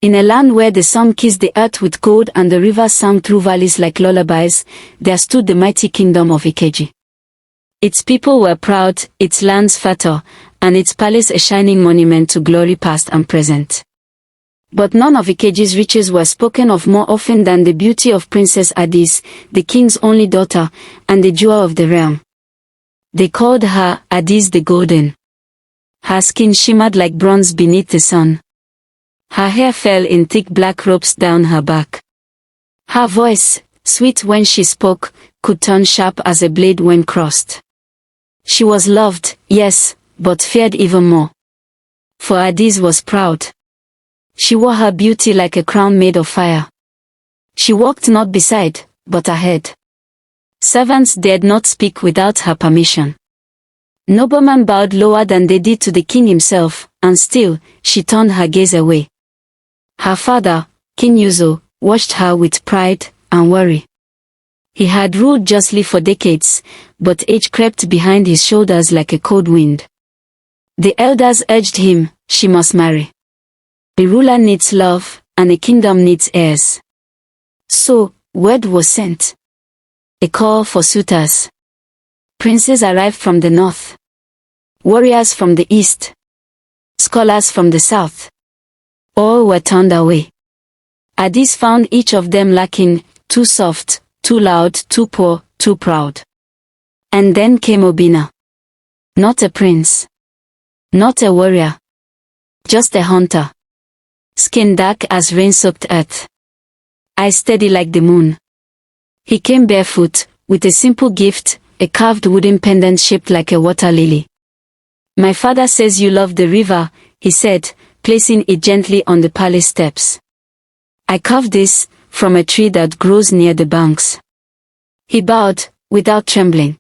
In a land where the sun kissed the earth with gold and the rivers sang through valleys like lullabies, there stood the mighty kingdom of Ikeji. Its people were proud, its lands fertile, and its palace a shining monument to glory past and present. But none of Ikeji's riches were spoken of more often than the beauty of Princess Adaeze, the king's only daughter, and the jewel of the realm. They called her Adaeze the Golden. Her skin shimmered like bronze beneath the sun. Her hair fell in thick black ropes down her back. Her voice, sweet when she spoke, could turn sharp as a blade when crossed. She was loved, yes, but feared even more. For Adaeze was proud. She wore her beauty like a crown made of fire. She walked not beside, but ahead. Servants dared not speak without her permission. Noblemen bowed lower than they did to the king himself, and still, she turned her gaze away. Her father, King Yuzo, watched her with pride and worry. He had ruled justly for decades, but age crept behind his shoulders like a cold wind. The elders urged him, she must marry. A ruler needs love, and a kingdom needs heirs. So, word was sent. A call for suitors. Princes arrived from the north. Warriors from the east. Scholars from the south. All were turned away. Adaeze found each of them lacking, too soft, too loud, too poor, too proud. And then came Obinna. Not a prince. Not a warrior. Just a hunter. Skin dark as rain-soaked earth. Eyes steady like the moon. He came barefoot, with a simple gift, a carved wooden pendant shaped like a water lily. My father says you love the river, he said, placing it gently on the palace steps. I carved this, from a tree that grows near the banks. He bowed, without trembling.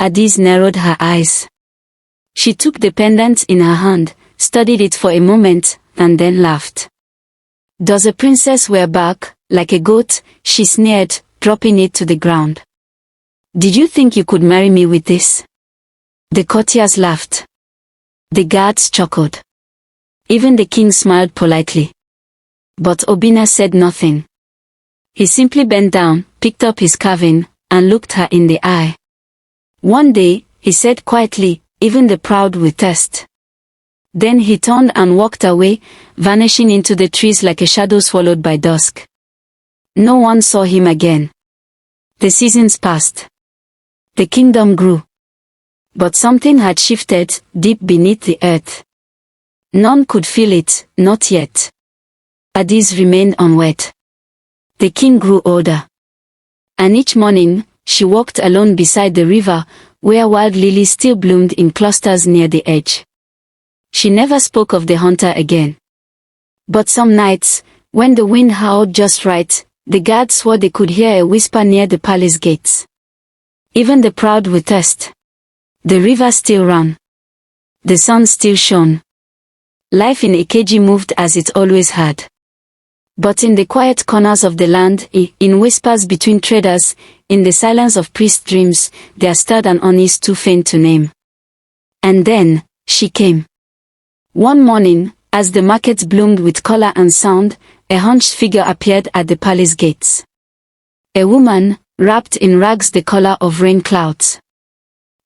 Adaeze narrowed her eyes. She took the pendant in her hand, studied it for a moment, and then laughed. Does a princess wear bark, like a goat? She sneered, dropping it to the ground. Did you think you could marry me with this? The courtiers laughed. The guards chuckled. Even the king smiled politely. But Obinna said nothing. He simply bent down, picked up his carving, and looked her in the eye. One day, he said quietly, even the proud will thirst. Then he turned and walked away, vanishing into the trees like a shadow swallowed by dusk. No one saw him again. The seasons passed. The kingdom grew. But something had shifted, deep beneath the earth. None could feel it, not yet. Adaeze remained unwed. The king grew older. And each morning, she walked alone beside the river, where wild lilies still bloomed in clusters near the edge. She never spoke of the hunter again. But some nights, when the wind howled just right, the guards swore they could hear a whisper near the palace gates. Even the proud with thirst. The river still ran. The sun still shone. Life in Ikeji moved as it always had. But in the quiet corners of the land, in whispers between traders, in the silence of priest dreams, there stirred an unease too faint to name. And then, she came. One morning, as the markets bloomed with color and sound, a hunched figure appeared at the palace gates. A woman, wrapped in rags the color of rain clouds.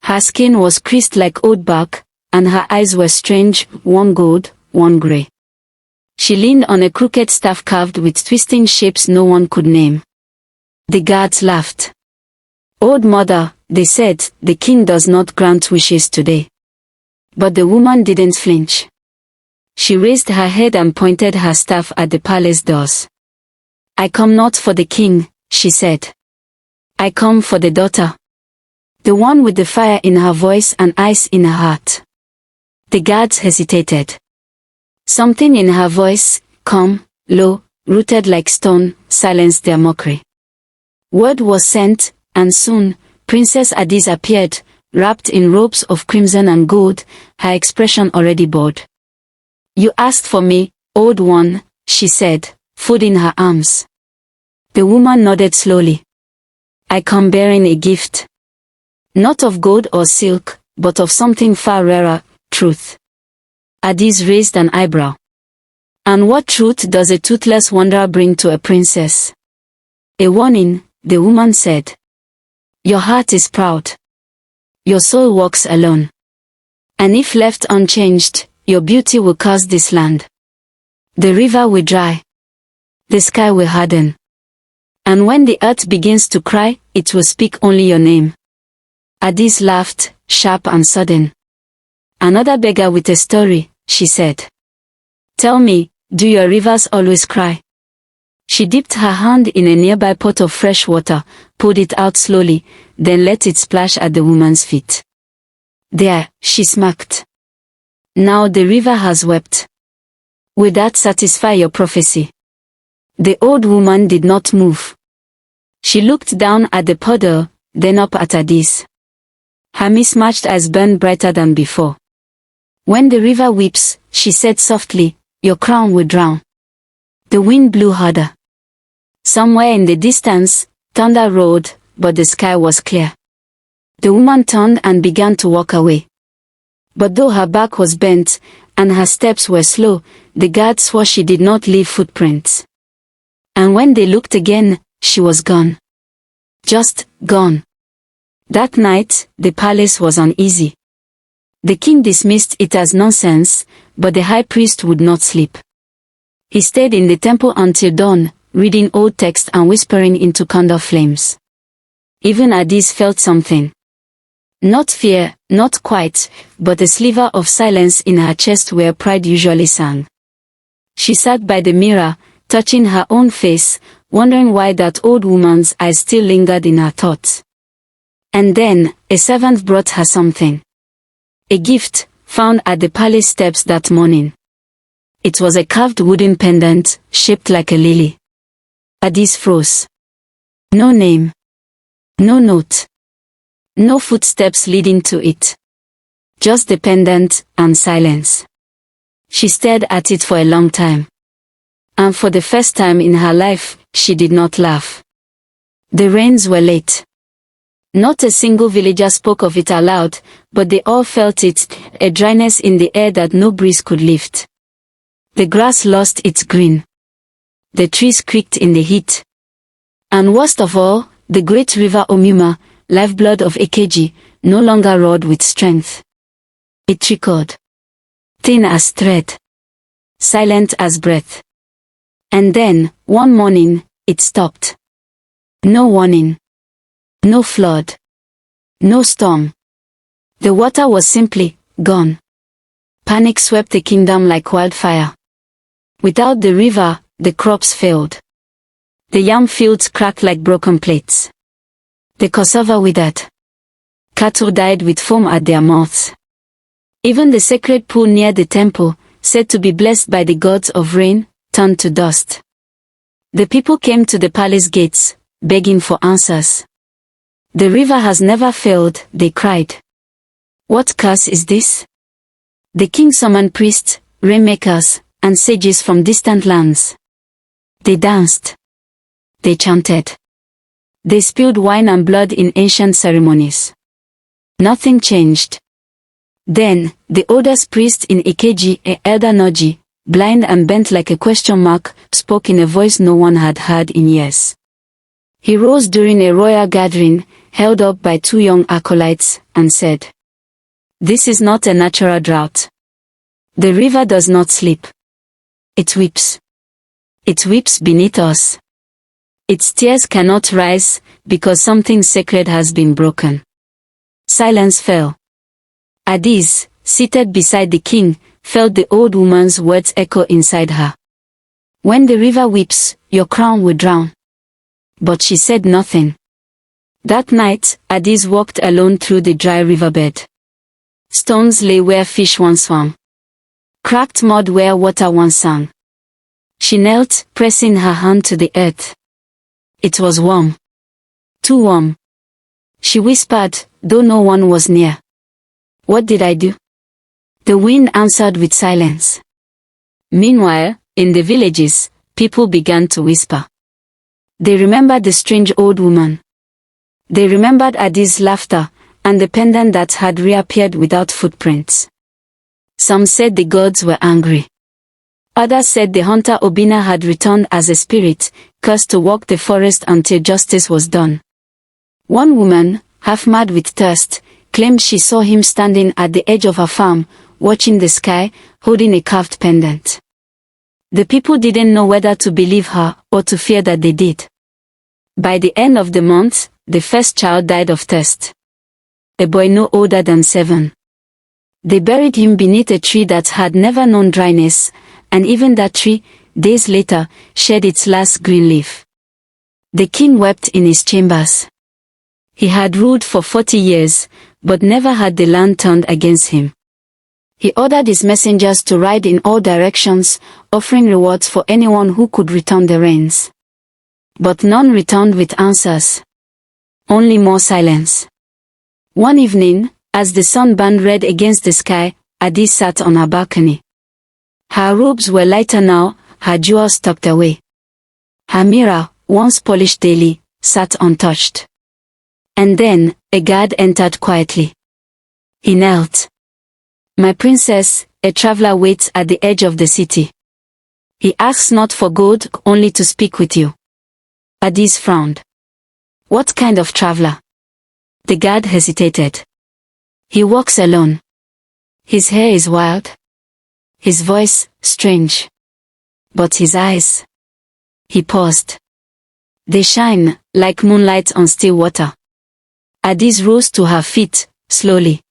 Her skin was creased like old bark, and her eyes were strange, one gold, one gray. She leaned on a crooked staff carved with twisting shapes no one could name. The guards laughed. Old mother, they said, the king does not grant wishes today. But the woman didn't flinch. She raised her head and pointed her staff at the palace doors. I come not for the king, she said. I come for the daughter. The one with the fire in her voice and ice in her heart. The guards hesitated. Something in her voice, calm, low, rooted like stone, silenced their mockery. Word was sent, and soon, Princess Adaeze appeared, wrapped in robes of crimson and gold, her expression already bored. You asked for me, old one, she said, folding her arms. The woman nodded slowly. I come bearing a gift. Not of gold or silk, but of something far rarer, truth. Adaeze raised an eyebrow. And what truth does a toothless wanderer bring to a princess? A warning, the woman said. Your heart is proud. Your soul walks alone. And if left unchanged, your beauty will curse this land. The river will dry. The sky will harden. And when the earth begins to cry, it will speak only your name. Adaeze laughed, sharp and sudden. Another beggar with a story, she said. Tell me, do your rivers always cry? She dipped her hand in a nearby pot of fresh water, poured it out slowly, then let it splash at the woman's feet. There, she smirked. Now the river has wept. Will that satisfy your prophecy? The old woman did not move. She looked down at the puddle, then up at Adaeze. Her mismatched eyes burned brighter than before. When the river weeps, she said softly, your crown will drown. The wind blew harder. Somewhere in the distance, thunder roared, but the sky was clear. The woman turned and began to walk away. But though her back was bent, and her steps were slow, the guards swore she did not leave footprints. And when they looked again, she was gone. Just gone. That night, the palace was uneasy. The king dismissed it as nonsense, but the high priest would not sleep. He stayed in the temple until dawn, reading old texts and whispering into candle flames. Even Adaeze felt something. Not fear, not quite, but a sliver of silence in her chest where pride usually sang. She sat by the mirror, touching her own face, wondering why that old woman's eyes still lingered in her thoughts. And then, a servant brought her something. A gift, found at the palace steps that morning. It was a carved wooden pendant, shaped like a lily. Adaeze froze. No name. No note. No footsteps leading to it. Just the pendant, and silence. She stared at it for a long time. And for the first time in her life, she did not laugh. The rains were late. Not a single villager spoke of it aloud, but they all felt it, a dryness in the air that no breeze could lift. The grass lost its green. The trees creaked in the heat. And worst of all, the great river Omuma, lifeblood of Ikeji, no longer roared with strength. It trickled. Thin as thread. Silent as breath. And then, one morning, it stopped. No warning. No flood. No storm. The water was simply gone. Panic swept the kingdom like wildfire. Without the river, the crops failed. The yam fields cracked like broken plates. The cassava withered. Cattle died with foam at their mouths. Even the sacred pool near the temple, said to be blessed by the gods of rain, turned to dust. The people came to the palace gates, begging for answers. The river has never failed, they cried. What curse is this? The king summoned priests, rainmakers, and sages from distant lands. They danced. They chanted. They spilled wine and blood in ancient ceremonies. Nothing changed. Then, the oldest priest in Ikeji, Elder Noji, blind and bent like a question mark, spoke in a voice no one had heard in years. He rose during a royal gathering, held up by two young acolytes, and said, "This is not a natural drought. The river does not sleep. It weeps. It weeps beneath us. Its tears cannot rise, because something sacred has been broken." Silence fell. Adaeze, seated beside the king, felt the old woman's words echo inside her. When the river weeps, your crown will drown. But she said nothing. That night, Adaeze walked alone through the dry riverbed. Stones lay where fish once swam. Cracked mud where water once sang. She knelt, pressing her hand to the earth. It was warm. Too warm. She whispered, though no one was near. What did I do? The wind answered with silence. Meanwhile, in the villages, people began to whisper. They remembered the strange old woman. They remembered Adaeze's laughter, and the pendant that had reappeared without footprints. Some said the gods were angry. Others said the hunter Obinna had returned as a spirit, cursed to walk the forest until justice was done. One woman, half mad with thirst, claimed she saw him standing at the edge of her farm, watching the sky, holding a carved pendant. The people didn't know whether to believe her or to fear that they did. By the end of the month, the first child died of thirst. A boy no older than 7. They buried him beneath a tree that had never known dryness, and even that tree, days later, shed its last green leaf. The king wept in his chambers. He had ruled for 40 years, but never had the land turned against him. He ordered his messengers to ride in all directions, offering rewards for anyone who could return the reins. But none returned with answers. Only more silence. One evening, as the sun burned red against the sky, Adaeze sat on her balcony. Her robes were lighter now, her jewels tucked away. Her mirror, once polished daily, sat untouched. And then, a guard entered quietly. He knelt. "My princess, a traveler waits at the edge of the city. He asks not for gold, only to speak with you." Adaeze frowned. "What kind of traveler?" The guard hesitated. "He walks alone. His hair is wild. His voice, strange. But his eyes..." He paused. "They shine, like moonlight on still water." Adaeze rose to her feet, slowly.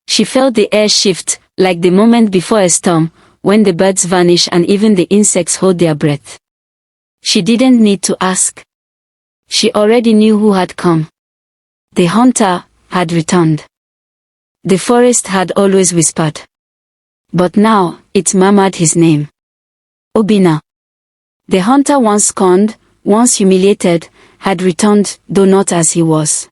She felt the air shift, like the moment before a storm, when the birds vanish and even the insects hold their breath. She didn't need to ask. She already knew who had come. The hunter had returned. The forest had always whispered. But now, it murmured his name. Obinna. The hunter once scorned, once humiliated, had returned, though not as he was.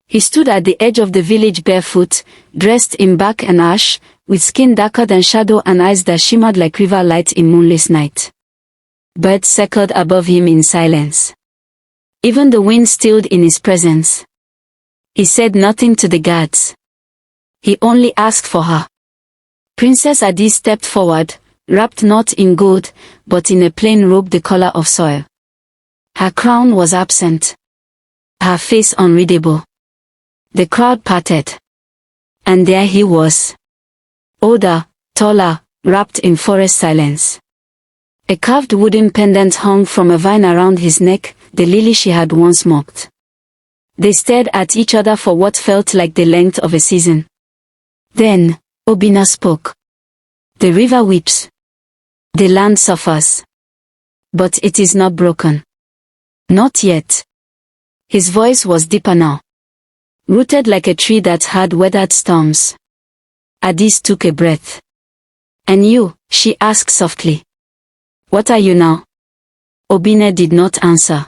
He stood at the edge of the village barefoot, dressed in bark and ash, with skin darker than shadow and eyes that shimmered like river light in moonless night. Birds circled above him in silence. Even the wind stilled in his presence. He said nothing to the guards. He only asked for her. Princess Adaeze stepped forward, wrapped not in gold, but in a plain robe the color of soil. Her crown was absent. Her face unreadable. The crowd parted. And there he was. Older, taller, wrapped in forest silence. A carved wooden pendant hung from a vine around his neck, the lily she had once mocked. They stared at each other for what felt like the length of a season. Then, Obinna spoke. "The river weeps. The land suffers. But it is not broken. Not yet." His voice was deeper now. Rooted like a tree that had weathered storms. Adaeze took a breath. "And you?" she asked softly. "What are you now?" Obinna did not answer.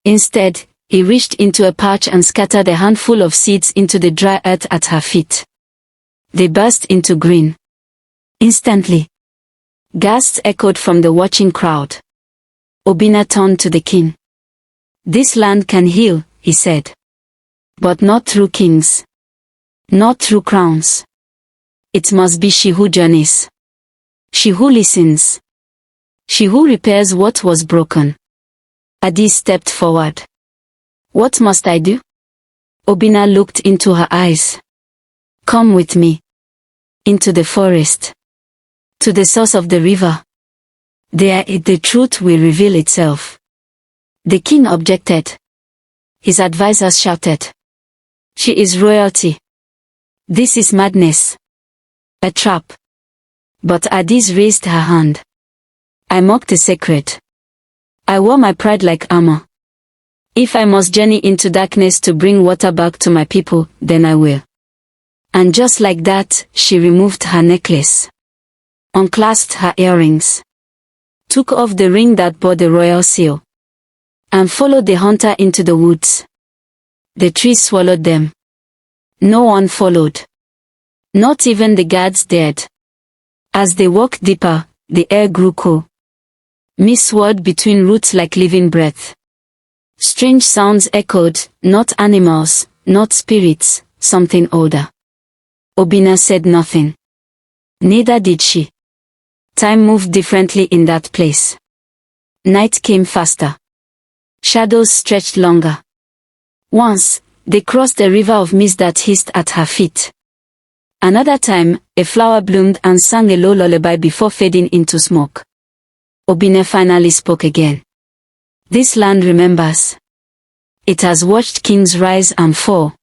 Instead, he reached into a pouch and scattered a handful of seeds into the dry earth at her feet. They burst into green. Instantly. Gasps echoed from the watching crowd. Obinna turned to the king. "This land can heal," he said. "But not through kings. Not through crowns. It must be she who journeys. She who listens. She who repairs what was broken." Adaeze stepped forward. "What must I do?" Obinna looked into her eyes. "Come with me. Into the forest. To the source of the river. There the truth will reveal itself." The king objected. His advisors shouted. "She is royalty. This is madness. A trap." But Adaeze raised her hand. "I mocked the sacred. I wore my pride like armor. If I must journey into darkness to bring water back to my people, then I will." And just like that, she removed her necklace. Unclasped her earrings. Took off the ring that bore the royal seal. And followed the hunter into the woods. The trees swallowed them. No one followed. Not even the guards dared. As they walked deeper, the air grew cool. Mist swirled between roots like living breath. Strange sounds echoed, not animals, not spirits, something older. Obinna said nothing. Neither did she. Time moved differently in that place. Night came faster. Shadows stretched longer. Once, they crossed a river of mist that hissed at her feet. Another time, a flower bloomed and sang a low lullaby before fading into smoke. Obina finally spoke again. This land remembers. It has watched kings rise and fall.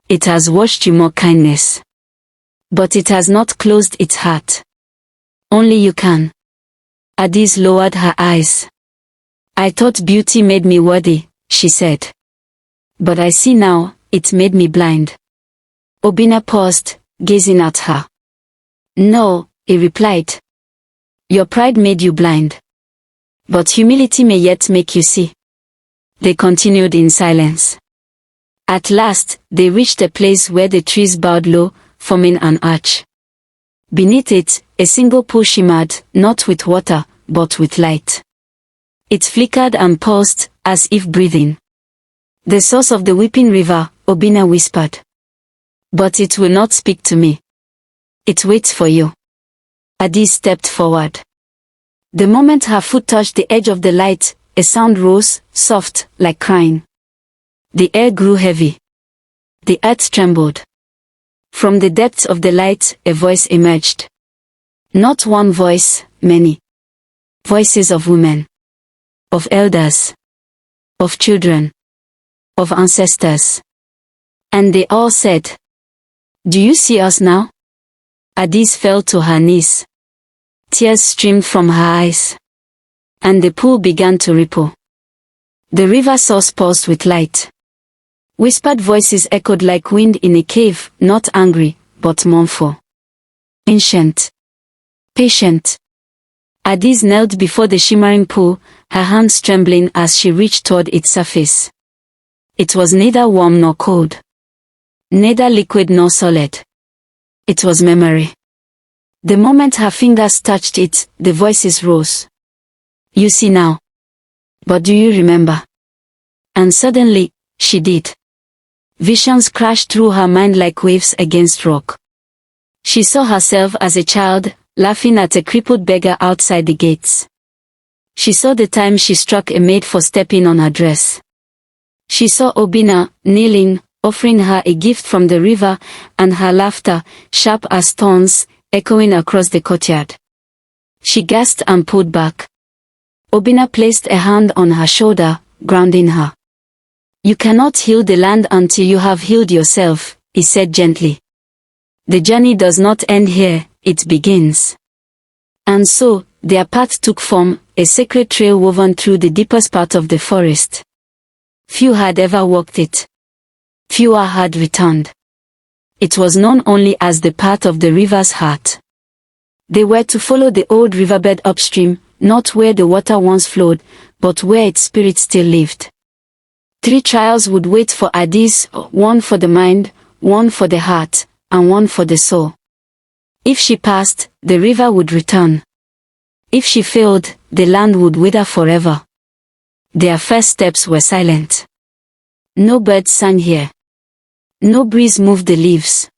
It has watched you more kindness. But it has not closed its heart. Only you can. Adaeze lowered her eyes. I thought beauty made me worthy, she said. But I see now, it made me blind. Obina paused, gazing at her. No, he replied. Your pride made you blind. But humility may yet make you see. They continued in silence. At last, they reached a place where the trees bowed low, forming an arch. Beneath it, a single pool shimmered, not with water, but with light. It flickered and pulsed, as if breathing. The source of the weeping river, Obina whispered. But it will not speak to me. It waits for you. Adaeze stepped forward. The moment her foot touched the edge of the light, a sound rose, soft, like crying. The air grew heavy. The earth trembled. From the depths of the light, a voice emerged. Not one voice, many. Voices of women. Of elders. Of children. Of ancestors. And they all said, do you see us now? Adaeze fell to her knees. Tears streamed from her eyes. And the pool began to ripple. The river source pulsed with light. Whispered voices echoed like wind in a cave, not angry, but mournful. Ancient. Patient. Adaeze knelt before the shimmering pool, her hands trembling as she reached toward its surface. It was neither warm nor cold. Neither liquid nor solid. It was memory. The moment her fingers touched it, the voices rose. You see now. But do you remember? And suddenly, she did. Visions crashed through her mind like waves against rock. She saw herself as a child, laughing at a crippled beggar outside the gates. She saw the time she struck a maid for stepping on her dress. She saw Obina, kneeling, offering her a gift from the river, and her laughter, sharp as thorns, echoing across the courtyard. She gasped and pulled back. Obina placed a hand on her shoulder, grounding her. You cannot heal the land until you have healed yourself, he said gently. The journey does not end here, it begins. And so, their path took form, a sacred trail woven through the deepest part of the forest. Few had ever walked it. Fewer had returned. It was known only as the path of the river's heart. They were to follow the old riverbed upstream, not where the water once flowed, but where its spirit still lived. 3 trials would wait for Adaeze, one for the mind, one for the heart, and one for the soul. If she passed, the river would return. If she failed, the land would wither forever. Their first steps were silent. No birds sang here. No breeze moved the leaves.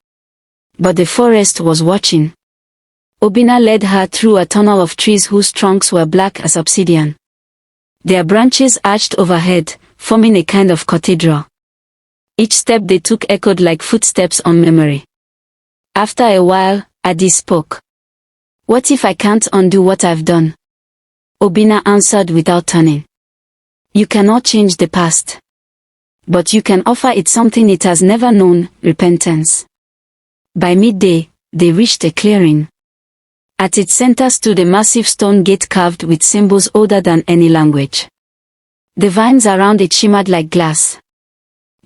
But the forest was watching. Obina led her through a tunnel of trees whose trunks were black as obsidian. Their branches arched overhead, forming a kind of cathedral. Each step they took echoed like footsteps on memory. After a while, Adaeze spoke. What if I can't undo what I've done? Obina answered without turning. You cannot change the past. But you can offer it something it has never known, repentance. By midday, they reached a clearing. At its center stood a massive stone gate carved with symbols older than any language. The vines around it shimmered like glass.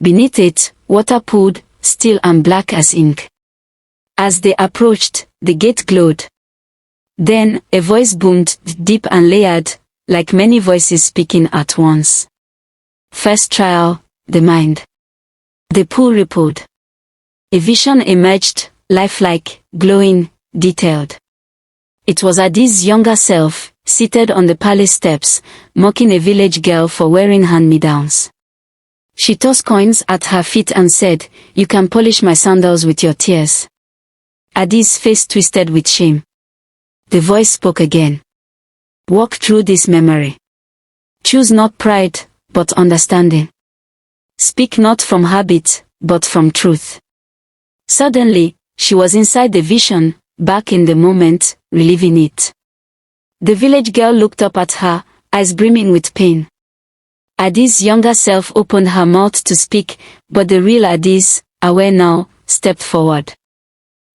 Beneath it, water pooled, still and black as ink. As they approached, the gate glowed. Then, a voice boomed, deep and layered, like many voices speaking at once. First trial, the mind. The pool rippled. A vision emerged, lifelike, glowing, detailed. It was Adaeze's younger self, seated on the palace steps, mocking a village girl for wearing hand-me-downs. She tossed coins at her feet and said, "You can polish my sandals with your tears." Adaeze's face twisted with shame. The voice spoke again. Walk through this memory. Choose not pride, but understanding. Speak not from habit, but from truth. Suddenly, she was inside the vision, back in the moment, reliving it. The village girl looked up at her, eyes brimming with pain. Adaeze's younger self opened her mouth to speak, but the real Adaeze, aware now, stepped forward.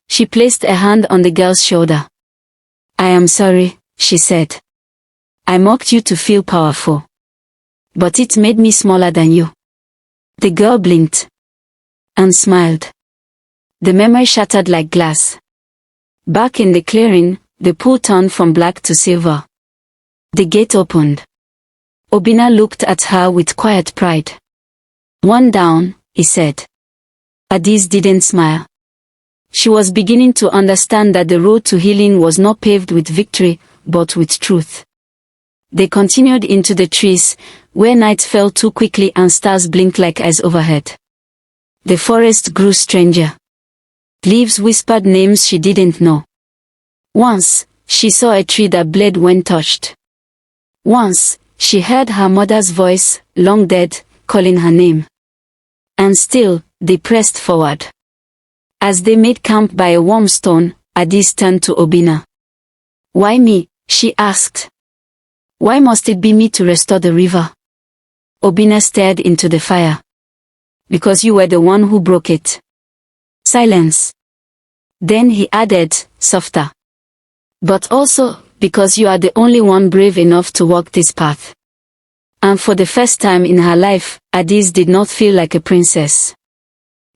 She placed a hand on the girl's shoulder. I am sorry, she said. I mocked you to feel powerful. But it made me smaller than you. The girl blinked. And smiled. The memory shattered like glass. Back in the clearing, the pool turned from black to silver. The gate opened. Obinna looked at her with quiet pride. One down, he said. Adaeze didn't smile. She was beginning to understand that the road to healing was not paved with victory, but with truth. They continued into the trees, where night fell too quickly and stars blinked like eyes overhead. The forest grew stranger. Leaves whispered names she didn't know. Once, she saw a tree that bled when touched. Once, she heard her mother's voice, long dead, calling her name. And still, they pressed forward. As they made camp by a warm stone, Adaeze turned to Obinna. Why me? She asked. Why must it be me to restore the river? Obinna stared into the fire. Because you were the one who broke it. Silence. Then he added, softer. But also, because you are the only one brave enough to walk this path. And for the first time in her life, Adaeze did not feel like a princess.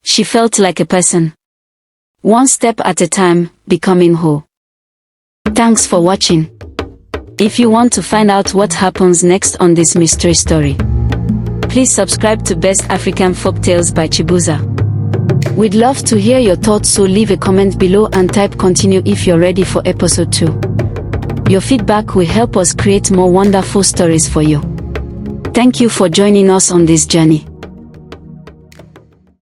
She felt like a person. One step at a time, becoming whole. Thanks for watching. If you want to find out what happens next on this mystery story, please subscribe to Best African Folktales by Chibuzor. We'd love to hear your thoughts, so leave a comment below and type continue if you're ready for episode 2. Your feedback will help us create more wonderful stories for you. Thank you for joining us on this journey.